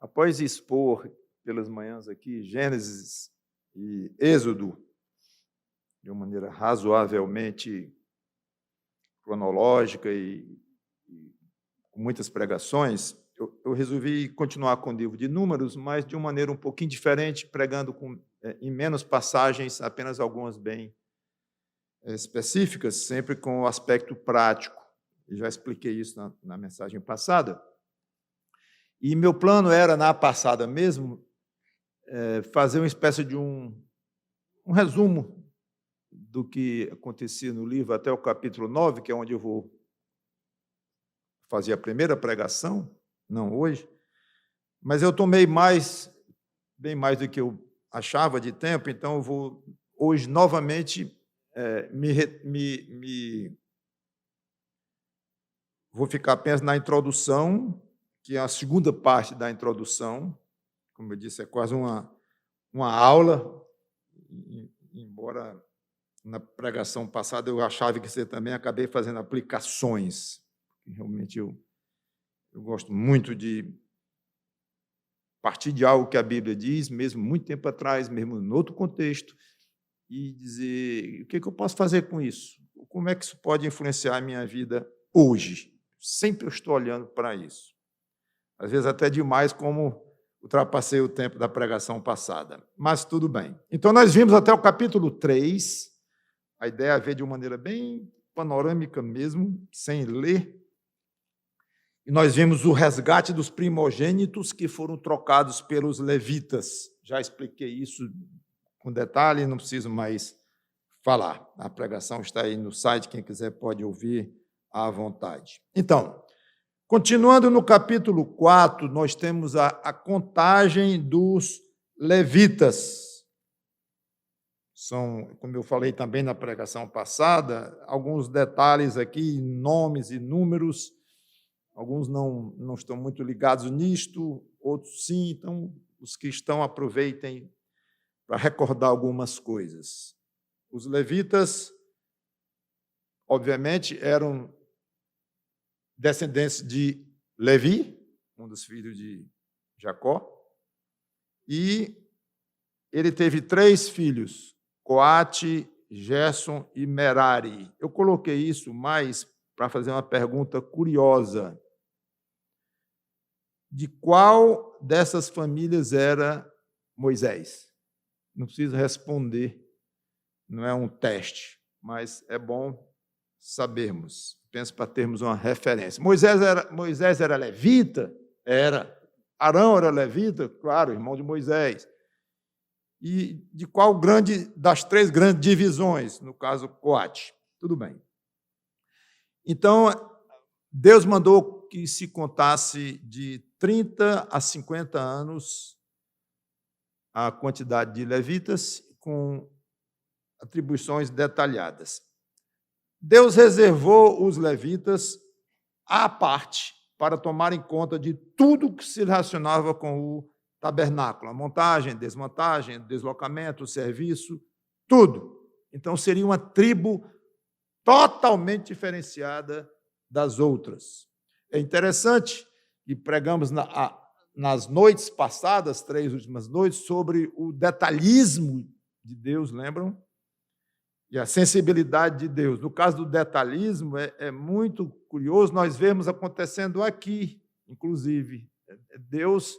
Após expor pelas manhãs aqui Gênesis e Êxodo, de uma maneira razoavelmente cronológica e com muitas pregações, eu resolvi continuar com o livro de Números, mas de uma maneira um pouquinho diferente, pregando em menos passagens, apenas algumas bem específicas, sempre com o aspecto prático. Eu já expliquei isso na mensagem passada. E meu plano era, na passada mesmo, fazer uma espécie de um resumo do que acontecia no livro até o capítulo 9, que é onde eu vou fazer a primeira pregação, não hoje, mas eu tomei bem mais do que eu achava de tempo, então eu vou hoje novamente vou ficar apenas na introdução, que é a segunda parte da introdução. Como eu disse, é quase uma aula, embora na pregação passada eu achava que você também acabei fazendo aplicações. Realmente eu gosto muito de partir de algo que a Bíblia diz, mesmo muito tempo atrás, mesmo em outro contexto, e dizer o que eu posso fazer com isso? Como é que isso pode influenciar a minha vida hoje? Sempre eu estou olhando para isso. Às vezes até demais, como ultrapassei o tempo da pregação passada. Mas tudo bem. Então, nós vimos até o capítulo 3. A ideia é ver de uma maneira bem panorâmica mesmo, sem ler. E nós vimos o resgate dos primogênitos que foram trocados pelos levitas. Já expliquei isso com detalhe, não preciso mais falar. A pregação está aí no site, quem quiser pode ouvir à vontade. Então, continuando no capítulo 4, nós temos a contagem dos levitas. São, como eu falei também na pregação passada, alguns detalhes aqui, nomes e números. Alguns não estão muito ligados nisto, outros sim. Então, os que estão, aproveitem para recordar algumas coisas. Os levitas, obviamente, eram descendentes de Levi, um dos filhos de Jacó, e ele teve 3 filhos, Coate, Gerson e Merari. Eu coloquei isso mais para fazer uma pergunta curiosa. De qual dessas famílias era Moisés? Não precisa responder, não é um teste, mas é bom sabermos. Penso para termos uma referência. Moisés era levita? Era. Arão era levita? Claro, irmão de Moisés. E de qual das 3 grandes divisões? No caso, Coate. Tudo bem. Então, Deus mandou que se contasse de 30 a 50 anos a quantidade de levitas, com atribuições detalhadas. Deus reservou os levitas à parte para tomarem conta de tudo que se relacionava com o tabernáculo, a montagem, desmontagem, deslocamento, serviço, tudo. Então, seria uma tribo totalmente diferenciada das outras. É interessante que pregamos nas noites passadas, 3 últimas noites, sobre o detalhismo de Deus, lembram? E a sensibilidade de Deus. No caso do detalhismo, é muito curioso, nós vemos acontecendo aqui, inclusive. Deus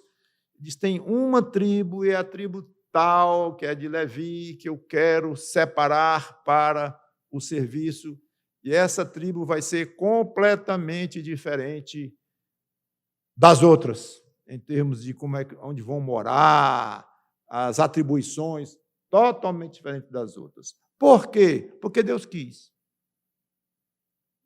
diz, tem uma tribo, e é a tribo tal, que é de Levi, que eu quero separar para o serviço, e essa tribo vai ser completamente diferente das outras, em termos de onde vão morar, as atribuições, totalmente diferente das outras. Por quê? Porque Deus quis.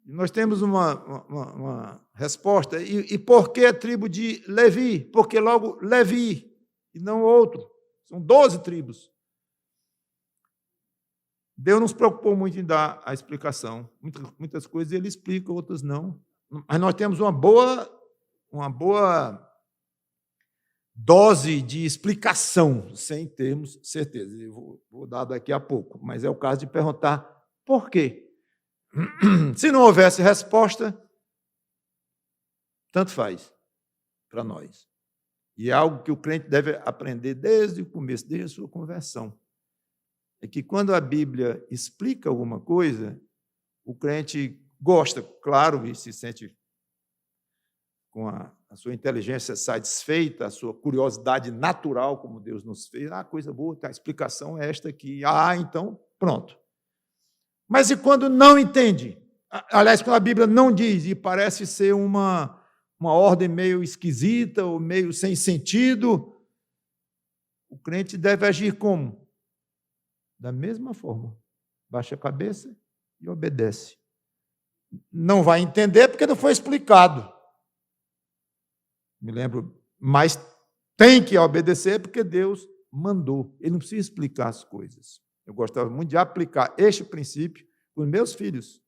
E nós temos uma resposta. E por que a tribo de Levi? Porque logo Levi, e não outro. São 12 tribos. Deus não se preocupou muito em dar a explicação. Muitas coisas ele explica, outras não. Mas nós temos uma boa dose de explicação, sem termos certeza. Eu vou dar daqui a pouco, mas é o caso de perguntar por quê. Se não houvesse resposta, tanto faz para nós. e é algo que o crente deve aprender desde o começo, desde a sua conversão, é que quando a Bíblia explica alguma coisa, o crente gosta, claro, e se sente com a sua inteligência satisfeita, a sua curiosidade natural, como Deus nos fez. Ah, coisa boa, a explicação é esta aqui. Ah, então, pronto. Mas e quando não entende? Aliás, quando a Bíblia não diz, e parece ser uma ordem meio esquisita ou meio sem sentido, o crente deve agir como? Da mesma forma. Baixa a cabeça e obedece. Não vai entender porque não foi explicado. Me lembro, mas tem que obedecer porque Deus mandou. Ele não precisa explicar as coisas. Eu gostava muito de aplicar este princípio com os meus filhos.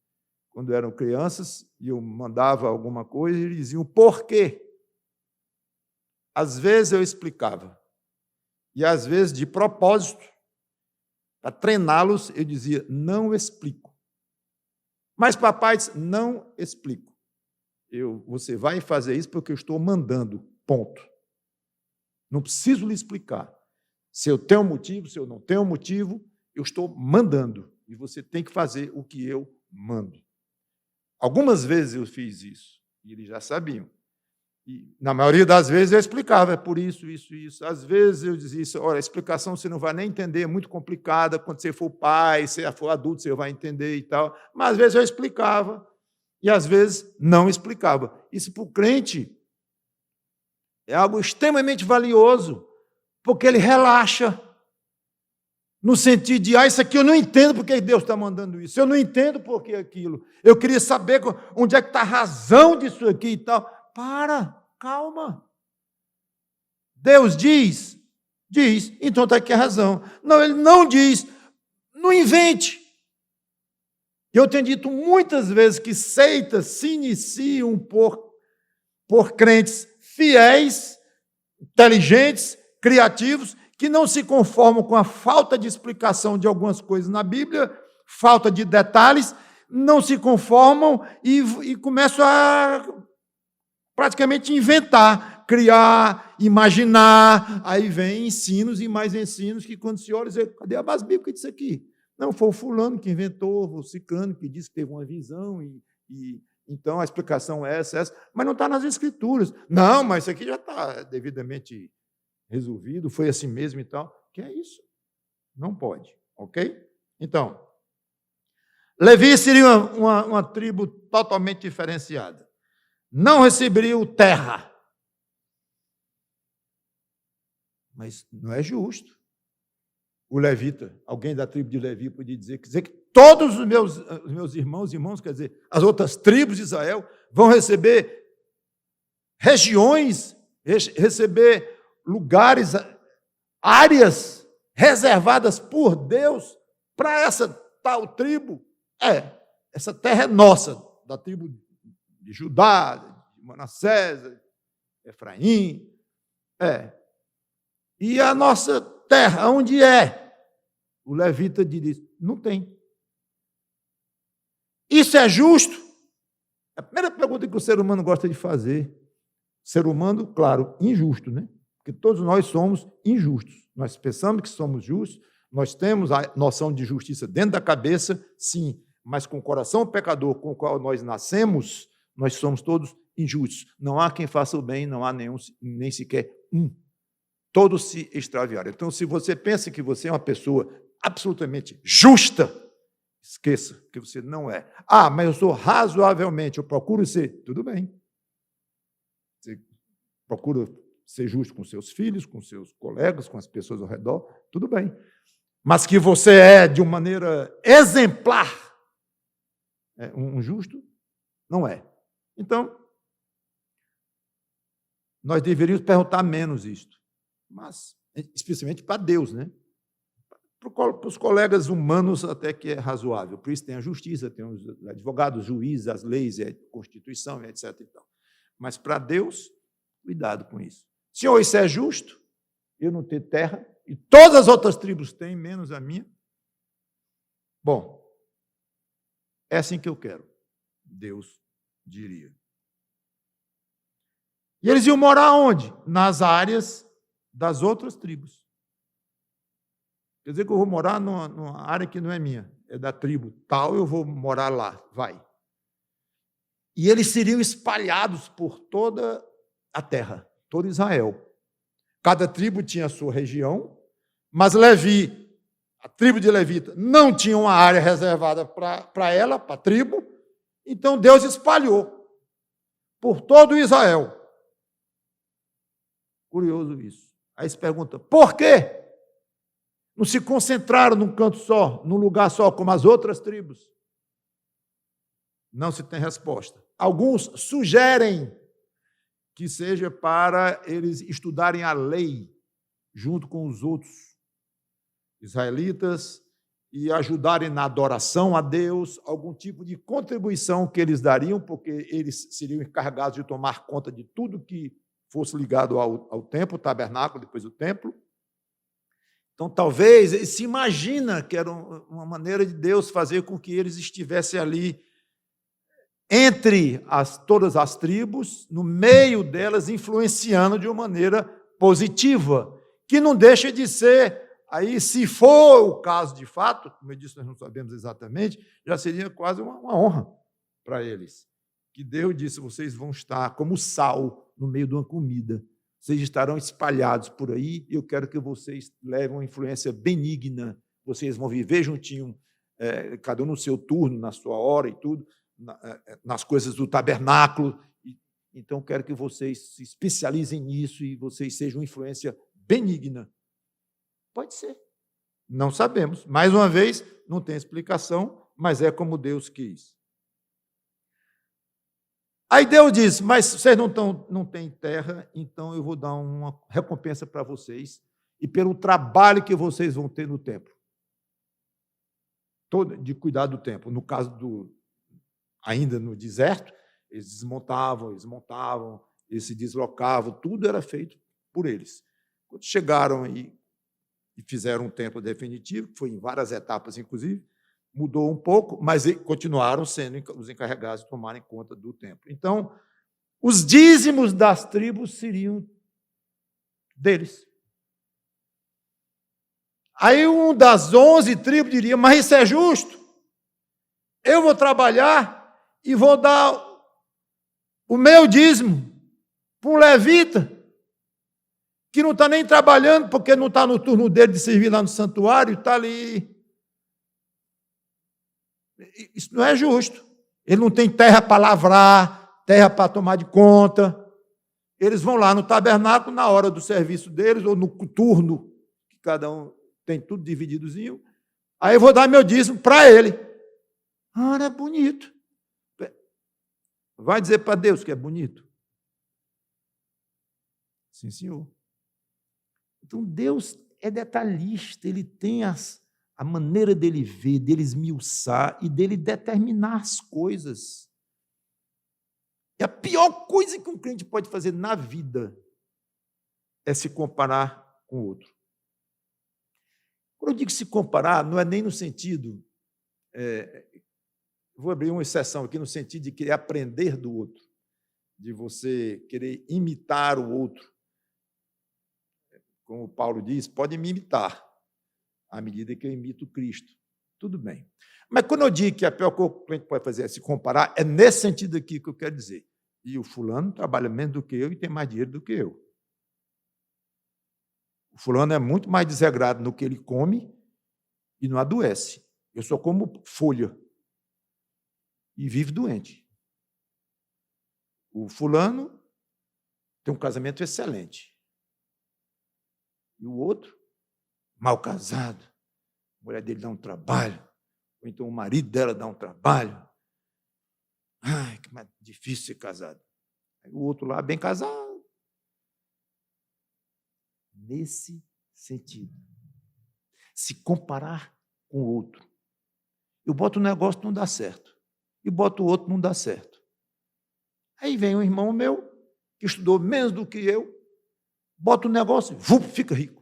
Quando eram crianças, e eu mandava alguma coisa, e eles diziam por quê. Às vezes eu explicava. E às vezes, de propósito, para treiná-los, eu dizia, não explico. Mas papai disse, não explico. Você vai fazer isso porque eu estou mandando, ponto. Não preciso lhe explicar. Se eu tenho motivo, se eu não tenho motivo, eu estou mandando. E você tem que fazer o que eu mando. Algumas vezes eu fiz isso, e eles já sabiam. E, na maioria das vezes, eu explicava, é por isso, isso, isso. Às vezes eu dizia isso, olha, a explicação você não vai nem entender, é muito complicada, quando você for pai, se for adulto, você vai entender e tal. Mas, às vezes, eu explicava, e, às vezes, não explicava. Isso, para o crente, é algo extremamente valioso, porque ele relaxa, no sentido de, isso aqui eu não entendo porque Deus está mandando isso, eu não entendo por que aquilo, eu queria saber onde é que está a razão disso aqui e tal. Calma. Deus diz, então está aqui a razão. Não, ele não diz, não invente. Eu tenho dito muitas vezes que seitas se iniciam por crentes fiéis, inteligentes, criativos, que não se conformam com a falta de explicação de algumas coisas na Bíblia, falta de detalhes, não se conformam e começam a praticamente inventar, criar, imaginar. Aí vem ensinos e mais ensinos que quando se olha, cadê a base bíblica disso aqui? Não, foi o fulano que inventou, o ciclano que disse que teve uma visão e então a explicação é essa, mas não está nas Escrituras. Não, mas isso aqui já está devidamente resolvido, foi assim mesmo e tal. Que é isso? Não pode, ok? Então, Levi seria uma tribo totalmente diferenciada. Não receberiam terra. Mas não é justo. O levita, alguém da tribo de Levi podia dizer que todos os meus irmãos, quer dizer, as outras tribos de Israel, vão receber regiões, receber lugares, áreas reservadas por Deus para essa tal tribo. Essa terra é nossa, da tribo de Judá, de Manassés, Efraim. E a nossa terra, onde é? O levita diz, não tem. Isso é justo? A primeira pergunta que o ser humano gosta de fazer. Ser humano, claro, injusto, né? Porque todos nós somos injustos. Nós pensamos que somos justos, nós temos a noção de justiça dentro da cabeça, sim, mas com o coração pecador com o qual nós nascemos, nós somos todos injustos. Não há quem faça o bem, não há nenhum, nem sequer um. Todos se extraviaram. Então, se você pensa que você é uma pessoa absolutamente justa, esqueça que você não é. Mas eu sou razoavelmente, eu procuro ser. Tudo bem. Você procura ser justo com seus filhos, com seus colegas, com as pessoas ao redor, tudo bem. Mas que você é, de uma maneira exemplar, um justo, não é. Então, nós deveríamos perguntar menos isto. Mas, especialmente para Deus, né? Para os colegas humanos até que é razoável. Por isso tem a justiça, tem os advogados, juízes, as leis, a Constituição, etc. Mas para Deus, cuidado com isso. Senhor, isso é justo? Eu não ter terra, e todas as outras tribos têm, menos a minha? Bom, é assim que eu quero, Deus diria. E eles iam morar onde? Nas áreas das outras tribos. Quer dizer que eu vou morar numa área que não é minha, é da tribo tal, eu vou morar lá, vai. E eles seriam espalhados por toda a terra, todo Israel. Cada tribo tinha a sua região, mas Levi, a tribo de Levita, não tinha uma área reservada para ela, para a tribo, então Deus espalhou por todo Israel. Curioso isso. Aí se pergunta, por quê? Não se concentraram num canto só, num lugar só, como as outras tribos? Não se tem resposta. Alguns sugerem que seja para eles estudarem a lei junto com os outros israelitas e ajudarem na adoração a Deus, algum tipo de contribuição que eles dariam, porque eles seriam encarregados de tomar conta de tudo que fosse ligado ao templo, o tabernáculo, depois o templo. Então, talvez, ele se imagina que era uma maneira de Deus fazer com que eles estivessem ali entre todas as tribos, no meio delas, influenciando de uma maneira positiva, que não deixa de ser, aí, se for o caso de fato, como eu disse, nós não sabemos exatamente, já seria quase uma honra para eles. Que Deus disse, vocês vão estar como sal no meio de uma comida, vocês estarão espalhados por aí, e eu quero que vocês levem uma influência benigna, vocês vão viver juntinho, cada um no seu turno, na sua hora e tudo, nas coisas do tabernáculo. Então, quero que vocês se especializem nisso e vocês sejam uma influência benigna. Pode ser. Não sabemos. Mais uma vez, não tem explicação, mas é como Deus quis. Aí Deus diz, mas vocês não têm terra, então eu vou dar uma recompensa para vocês e pelo trabalho que vocês vão ter no templo. De cuidar do templo. No caso ainda no deserto, eles desmontavam, eles montavam, eles se deslocavam, tudo era feito por eles. Quando chegaram e fizeram um templo definitivo, que foi em várias etapas, inclusive, mudou um pouco, mas continuaram sendo os encarregados de tomarem conta do templo. Então, os dízimos das tribos seriam deles. Aí um das 11 tribos diria, mas isso é justo? Eu vou trabalhar e vou dar o meu dízimo para um levita que não está nem trabalhando, porque não está no turno dele de servir lá no santuário, está ali. Isso não é justo. Ele não tem terra para lavrar, terra para tomar de conta. Eles vão lá no tabernáculo, na hora do serviço deles, ou no turno, que cada um tem tudo divididozinho. Aí eu vou dar meu dízimo para ele. É bonito. Vai dizer para Deus que é bonito? Sim, senhor. Então, Deus é detalhista, ele tem a maneira dele ver, dele esmiuçar e dele determinar as coisas. E a pior coisa que um crente pode fazer na vida é se comparar com o outro. Quando eu digo se comparar, não é nem no sentido... vou abrir uma exceção aqui, no sentido de querer aprender do outro, de você querer imitar o outro. Como Paulo diz, pode me imitar, à medida que eu imito Cristo. Tudo bem. Mas quando eu digo que a pior coisa que o cliente pode fazer é se comparar, é nesse sentido aqui que eu quero dizer. E o fulano trabalha menos do que eu e tem mais dinheiro do que eu. O fulano é muito mais desregrado no que ele come e não adoece. Eu sou como folha e vivo doente. O fulano tem um casamento excelente. E o outro, mal casado, a mulher dele dá um trabalho, ou então o marido dela dá um trabalho. Ai, que mais difícil ser casado. Aí o outro lá, bem casado. Nesse sentido. Se comparar com o outro. Eu boto um negócio, não dá certo. E boto o outro, não dá certo. Aí vem um irmão meu, que estudou menos do que eu, bota um negócio, fica rico.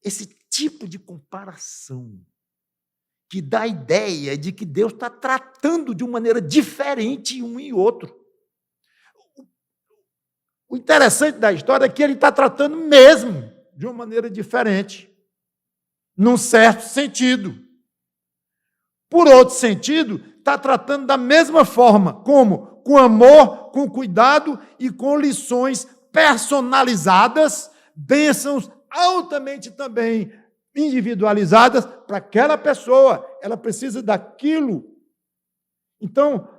Esse tipo de comparação que dá a ideia de que Deus está tratando de uma maneira diferente um e outro. O interessante da história é que ele está tratando mesmo de uma maneira diferente, num certo sentido. Por outro sentido, está tratando da mesma forma, como? Com amor, com cuidado e com lições personalizadas, bênçãos altamente também individualizadas para aquela pessoa. Ela precisa daquilo. Então,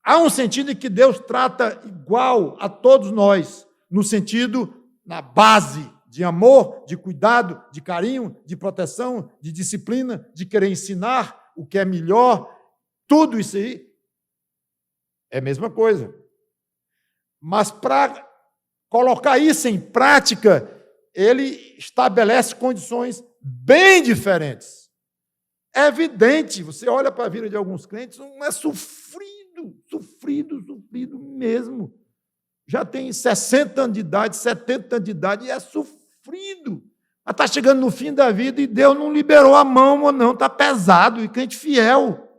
há um sentido em que Deus trata igual a todos nós, no sentido, na base de amor, de cuidado, de carinho, de proteção, de disciplina, de querer ensinar o que é melhor. Tudo isso aí é a mesma coisa. Mas para colocar isso em prática, ele estabelece condições bem diferentes. É evidente, você olha para a vida de alguns crentes, não é sofrido mesmo. Já tem 60 anos de idade, 70 anos de idade, e é sofrido. Mas está chegando no fim da vida e Deus não liberou a mão ou não, está pesado, e crente fiel.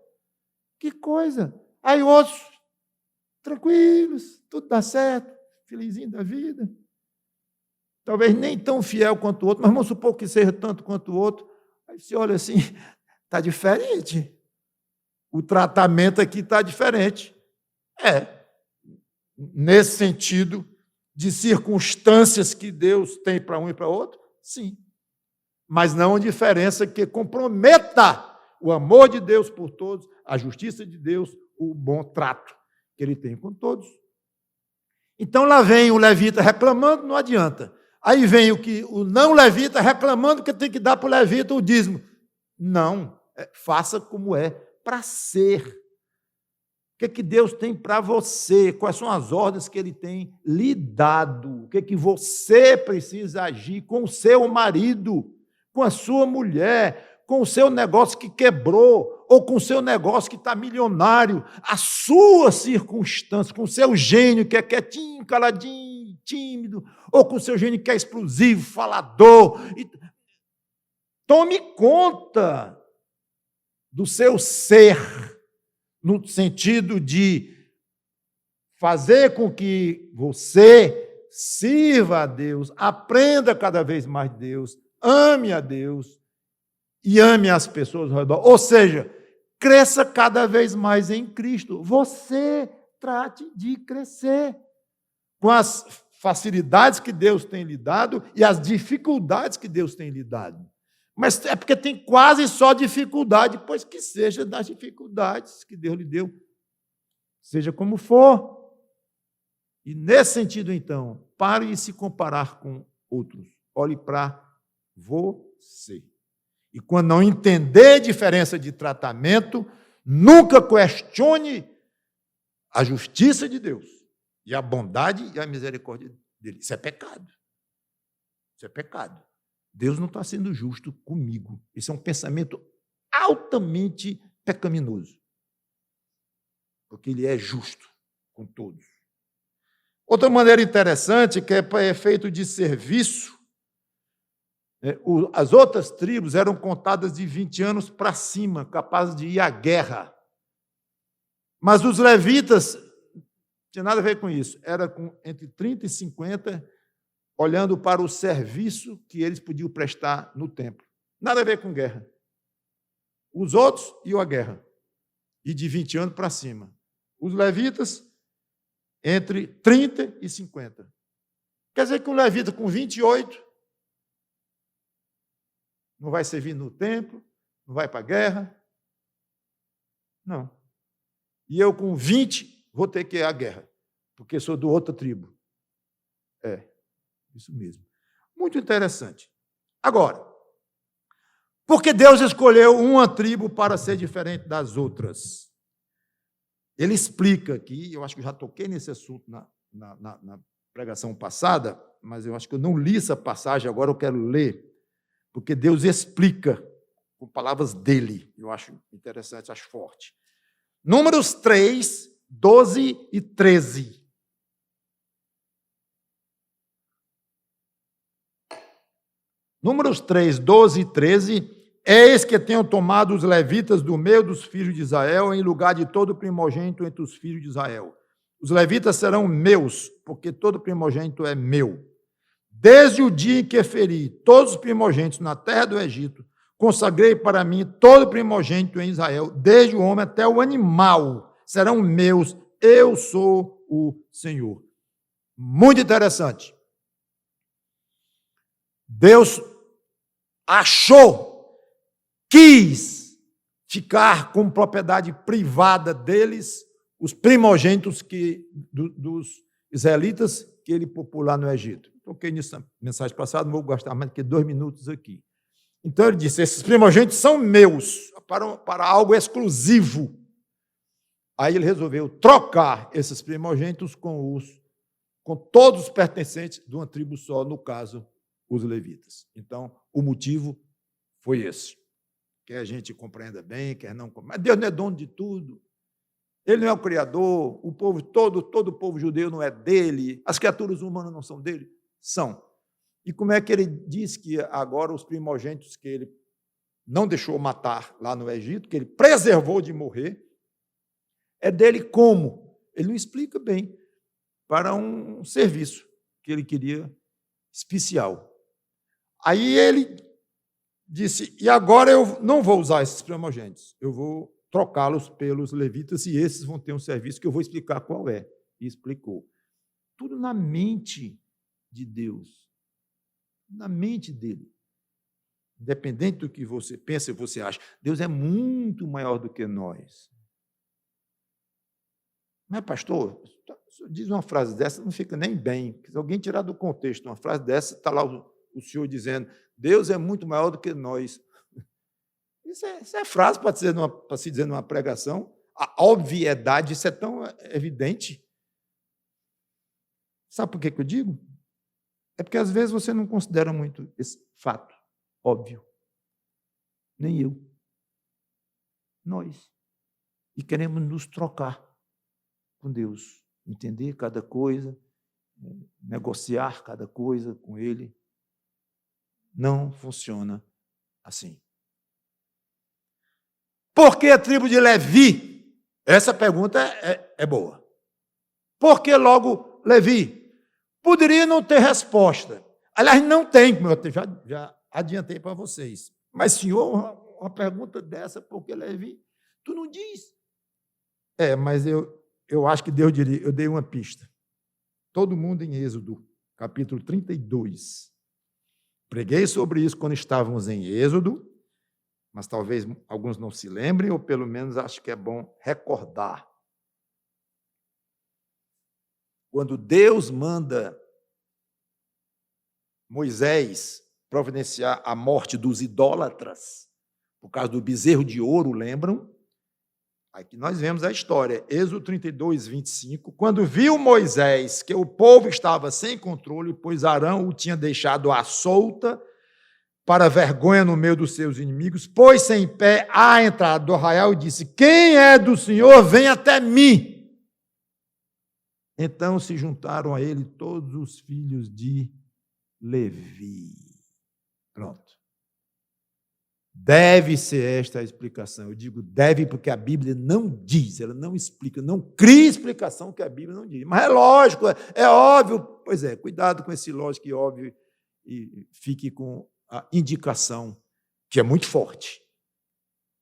Que coisa! Aí outros, tranquilos, tudo dá certo, felizinho da vida. Talvez nem tão fiel quanto o outro, mas vamos supor que seja tanto quanto o outro. Aí você olha assim, está diferente. O tratamento aqui está diferente. Nesse sentido de circunstâncias que Deus tem para um e para outro, sim. Mas não uma diferença que comprometa o amor de Deus por todos, a justiça de Deus, o bom trato que ele tem com todos. Então lá vem o levita reclamando, não adianta. Aí vem o não levita reclamando que tem que dar para o levita o dízimo. Não, faça como é para ser. O que Deus tem para você? Quais são as ordens que Ele tem lhe dado? O que você precisa agir com o seu marido, com a sua mulher, com o seu negócio que quebrou, ou com o seu negócio que está milionário, a sua circunstância, com o seu gênio que é quietinho, caladinho, tímido, ou com o seu gênio que é explosivo, falador. Tome conta do seu ser, no sentido de fazer com que você sirva a Deus, aprenda cada vez mais de Deus, ame a Deus e ame as pessoas ao redor. Ou seja, cresça cada vez mais em Cristo. Você trate de crescer com as facilidades que Deus tem lhe dado e as dificuldades que Deus tem lhe dado. Mas é porque tem quase só dificuldade, pois que seja das dificuldades que Deus lhe deu, seja como for. E nesse sentido, então, pare de se comparar com outros. Olhe para você. E quando não entender diferença de tratamento, nunca questione a justiça de Deus e a bondade e a misericórdia dele. Isso é pecado. Isso é pecado. Deus não está sendo justo comigo. Esse é um pensamento altamente pecaminoso. Porque ele é justo com todos. Outra maneira interessante, que é para efeito de serviço, as outras tribos eram contadas de 20 anos para cima, capazes de ir à guerra. Mas os levitas, não tinha nada a ver com isso, era entre 30 e 50, olhando para o serviço que eles podiam prestar no templo. Nada a ver com guerra. Os outros iam à guerra, e de 20 anos para cima. Os levitas, entre 30 e 50. Quer dizer que um levita com 28 não vai servir no templo, não vai para a guerra. Não. E eu com 20 vou ter que ir à guerra, porque sou de outra tribo. Isso mesmo. Muito interessante. Agora, por que Deus escolheu uma tribo para ser diferente das outras? Ele explica aqui, eu acho que eu já toquei nesse assunto na pregação passada, mas eu acho que eu não li essa passagem, agora eu quero ler, porque Deus explica com palavras dele. Eu acho interessante, acho forte. Números 3, 12 e 13. Números 3, 12 e 13. Eis que tenho tomado os levitas do meio dos filhos de Israel, em lugar de todo primogênito entre os filhos de Israel. os levitas serão meus, porque todo primogênito é meu. Desde o dia em que feri todos os primogênitos na terra do Egito, consagrei para mim todo primogênito em Israel, desde o homem até o animal, serão meus, eu sou o Senhor. Muito interessante. Deus quis ficar com propriedade privada deles, os primogênitos dos israelitas que ele poupou lá no Egito. Toquei nisso na mensagem passada, não vou gastar mais do que 2 minutos aqui. Então ele disse, esses primogênitos são meus, para algo exclusivo. Aí ele resolveu trocar esses primogênitos com todos os pertencentes de uma tribo só, no caso, os levitas. Então, o motivo foi esse. Quer a gente compreenda bem, quer não compreenda. Mas Deus não é dono de tudo. Ele não é o Criador, o povo todo o povo judeu não é dele, as criaturas humanas não são dele? São. E como é que ele diz que agora os primogênitos que ele não deixou matar lá no Egito, que ele preservou de morrer, é dele como? Ele não explica bem, para um serviço que ele queria especial. Aí ele disse, e agora eu não vou usar esses primogênitos, eu vou trocá-los pelos levitas e esses vão ter um serviço que eu vou explicar qual é. E explicou. Tudo na mente de Deus, na mente dele. Independente do que você pensa e você acha, Deus é muito maior do que nós. Mas, pastor, diz uma frase dessa, não fica nem bem. Se alguém tirar do contexto uma frase dessa, está lá o senhor dizendo, Deus é muito maior do que nós. Isso é frase para se dizer numa pregação. A obviedade, isso é tão evidente. Sabe por que eu digo? É porque, às vezes, você não considera muito esse fato óbvio. Nem eu. Nós. E queremos nos trocar com Deus. Entender cada coisa, negociar cada coisa com Ele. Não funciona assim. Por que a tribo de Levi? Essa pergunta é boa. Por que logo Levi? Poderia não ter resposta. Aliás, não tem, como eu já adiantei para vocês. Mas, senhor, uma pergunta dessa, por que Levi? Tu não diz. Mas eu acho que Deus diria, eu dei uma pista. Todo mundo em Êxodo, capítulo 32. Preguei sobre isso quando estávamos em Êxodo, mas talvez alguns não se lembrem, ou pelo menos acho que é bom recordar. Quando Deus manda Moisés providenciar a morte dos idólatras, por causa do bezerro de ouro, lembram? Aqui nós vemos a história, Êxodo 32, 25, quando viu Moisés que o povo estava sem controle, pois Arão o tinha deixado à solta, para vergonha no meio dos seus inimigos, pôs-se em pé à entrada do arraial e disse, quem é do Senhor, vem até mim. Então se juntaram a ele todos os filhos de Levi. Pronto. Deve ser esta a explicação. Eu digo deve porque a Bíblia não diz, ela não explica, não cria explicação que a Bíblia não diz. Mas é lógico, é óbvio. Pois é, cuidado com esse lógico e óbvio e fique com a indicação, que é muito forte.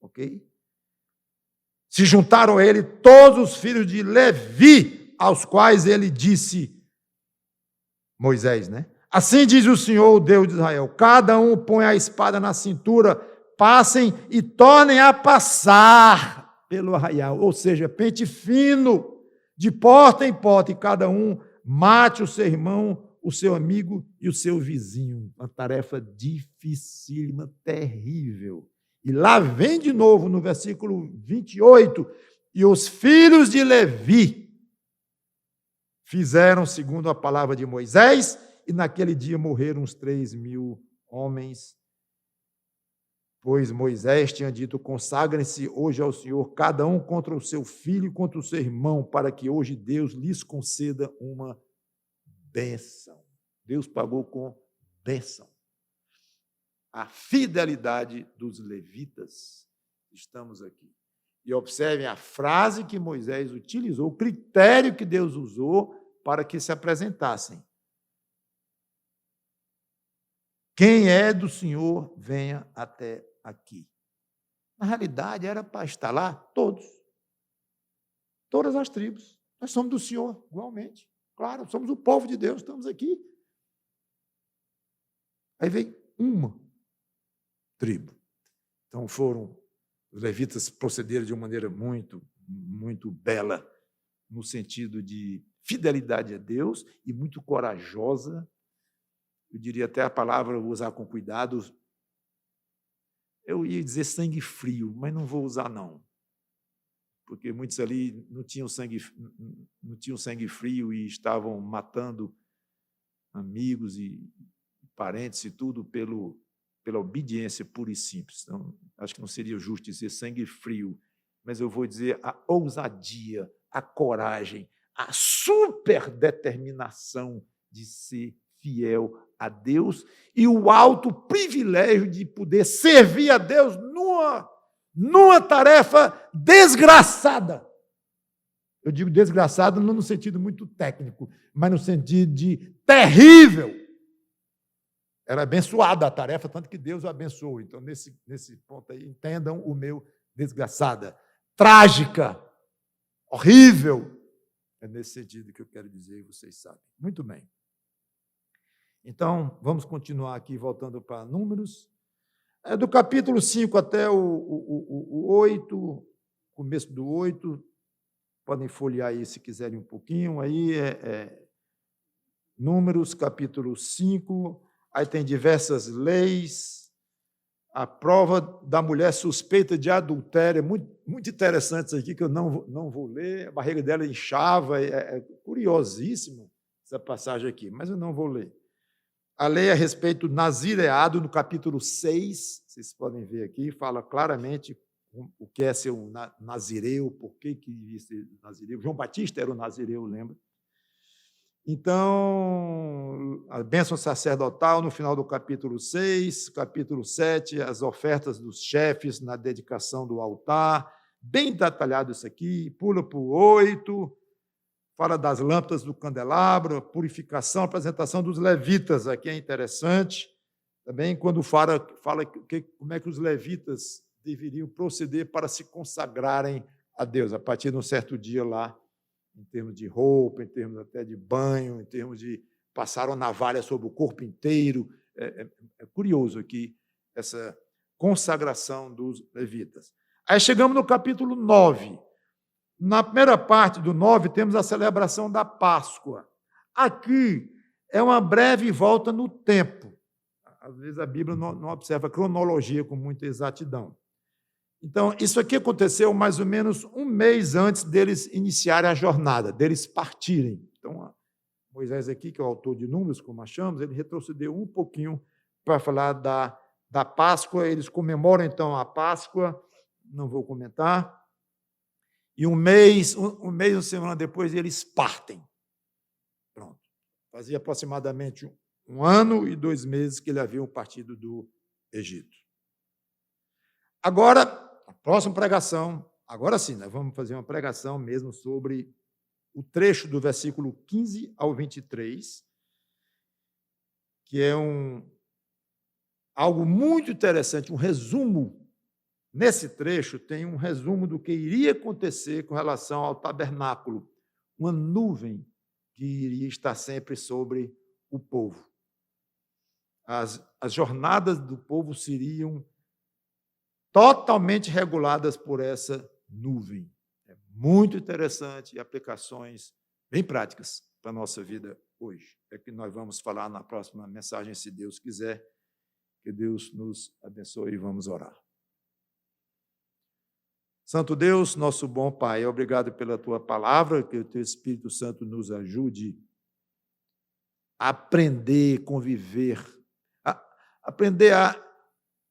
Ok? Se juntaram a ele todos os filhos de Levi, aos quais ele disse, Moisés, né? Assim diz o Senhor, o Deus de Israel, cada um põe a espada na cintura, passem e tornem a passar pelo arraial, ou seja, pente fino, de porta em porta, e cada um mate o seu irmão, o seu amigo e o seu vizinho. Uma tarefa dificílima, terrível. E lá vem de novo, no versículo 28, e os filhos de Levi fizeram segundo a palavra de Moisés, e naquele dia morreram uns 3.000 homens, pois Moisés tinha dito, consagrem-se hoje ao Senhor, cada um contra o seu filho e contra o seu irmão, para que hoje Deus lhes conceda uma bênção. Deus pagou com bênção. A fidelidade dos levitas, estamos aqui. E observem a frase que Moisés utilizou, o critério que Deus usou para que se apresentassem. Quem é do Senhor, venha até aqui. Na realidade, era para estar lá todos. Todas as tribos. Nós somos do Senhor, igualmente. Claro, somos o povo de Deus, estamos aqui. Aí vem uma tribo. Então os levitas procederam de uma maneira muito, muito bela, no sentido de fidelidade a Deus e muito corajosa. Eu diria até a palavra, vou usar com cuidado, eu ia dizer sangue frio, mas não vou usar, não. Porque muitos ali não tinham sangue frio e estavam matando amigos e parentes e tudo pela obediência pura e simples. Então, acho que não seria justo dizer sangue frio, mas eu vou dizer a ousadia, a coragem, a superdeterminação de ser fiel a Deus e o alto privilégio de poder servir a Deus numa tarefa desgraçada. Eu digo desgraçada não no sentido muito técnico, mas no sentido de terrível. Era abençoada a tarefa, tanto que Deus o abençoou. Então, nesse ponto aí, entendam o meu desgraçada. Trágica, horrível. É nesse sentido que eu quero dizer, e vocês sabem. Muito bem. Então, vamos continuar aqui, voltando para Números. Do capítulo 5 até o 8, começo do 8, podem folhear aí se quiserem um pouquinho. Aí Números, capítulo 5, aí tem diversas leis, a prova da mulher suspeita de adultério, é muito interessante isso aqui, que eu não vou ler, a barriga dela inchava, é curiosíssimo essa passagem aqui, mas eu não vou ler. A lei a respeito do nazireado, no capítulo 6, vocês podem ver aqui, fala claramente o que é ser um nazireu, por que devia ser nazireu. João Batista era o nazireu, lembra? Então, a bênção sacerdotal no final do capítulo 6, capítulo 7, as ofertas dos chefes na dedicação do altar, bem detalhado isso aqui, pula para o 8, fala das lâmpadas do candelabro, purificação, apresentação dos levitas, aqui é interessante, também quando fala como é que os levitas deveriam proceder para se consagrarem a Deus, a partir de um certo dia lá, em termos de roupa, em termos até de banho, em termos de passar a navalha sobre o corpo inteiro. É curioso aqui essa consagração dos levitas. Aí chegamos no capítulo 9. Na primeira parte do 9, temos a celebração da Páscoa. Aqui é uma breve volta no tempo. Às vezes a Bíblia não observa a cronologia com muita exatidão. Então, isso aqui aconteceu mais ou menos um mês antes deles iniciarem a jornada, deles partirem. Então, Moisés aqui, que é o autor de Números, como achamos, ele retrocedeu um pouquinho para falar da Páscoa. Eles comemoram, então, a Páscoa, não vou comentar. E um mês, uma semana depois, eles partem. Pronto. Fazia aproximadamente 1 ano e 2 meses que eles haviam partido do Egito. Agora, a próxima pregação, agora sim, nós vamos fazer uma pregação mesmo sobre o trecho do versículo 15 ao 23, que é algo muito interessante, um resumo. Nesse trecho tem um resumo do que iria acontecer com relação ao tabernáculo, uma nuvem que iria estar sempre sobre o povo. As jornadas do povo seriam totalmente reguladas por essa nuvem. É muito interessante e aplicações bem práticas para a nossa vida hoje. É que nós vamos falar na próxima mensagem, se Deus quiser. Que Deus nos abençoe e vamos orar. Santo Deus, nosso bom Pai, obrigado pela Tua palavra, que o Teu Espírito Santo nos ajude a aprender, conviver, aprender a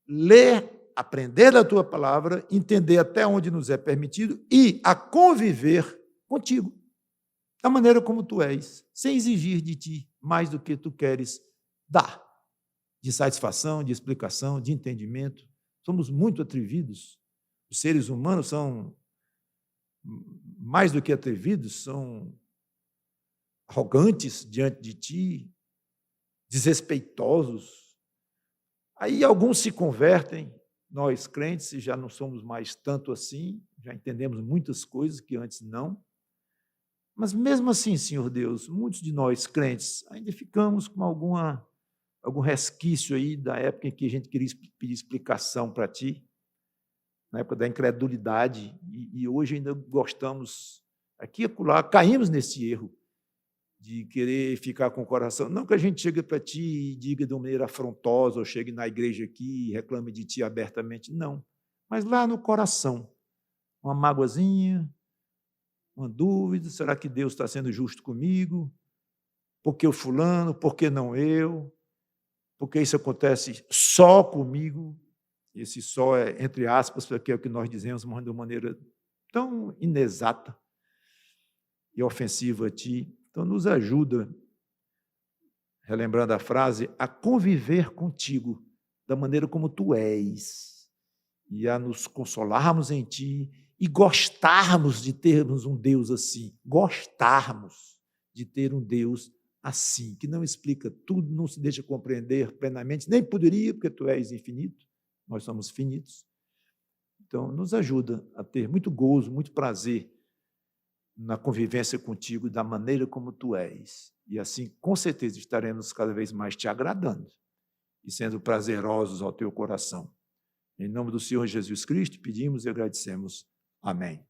ler, aprender da Tua palavra, entender até onde nos é permitido e a conviver contigo, da maneira como Tu és, sem exigir de Ti mais do que Tu queres dar, de satisfação, de explicação, de entendimento. Somos muito atrevidos. Os seres humanos são mais do que atrevidos, são arrogantes diante de ti, desrespeitosos. Aí alguns se convertem, nós crentes já não somos mais tanto assim, já entendemos muitas coisas que antes não. Mas mesmo assim, Senhor Deus, muitos de nós crentes ainda ficamos com algum resquício aí da época em que a gente queria pedir explicação para ti, na época da incredulidade, e hoje ainda gostamos, aqui e acolá, caímos nesse erro de querer ficar com o coração. Não que a gente chegue para ti e diga de uma maneira afrontosa, ou chegue na igreja aqui e reclame de ti abertamente, não. Mas lá no coração, uma mágoazinha, uma dúvida, será que Deus está sendo justo comigo? Por que o fulano? Por que não eu? Por que isso acontece só comigo? Esse só é, entre aspas, porque é o que nós dizemos, mas de uma maneira tão inexata e ofensiva a ti. Então, nos ajuda, relembrando a frase, a conviver contigo da maneira como tu és e a nos consolarmos em ti e gostarmos de termos um Deus assim, gostarmos de ter um Deus assim, que não explica tudo, não se deixa compreender plenamente, nem poderia, porque tu és infinito, nós somos finitos. Então, nos ajuda a ter muito gozo, muito prazer na convivência contigo da maneira como tu és. E assim, com certeza, estaremos cada vez mais te agradando e sendo prazerosos ao teu coração. Em nome do Senhor Jesus Cristo, pedimos e agradecemos. Amém.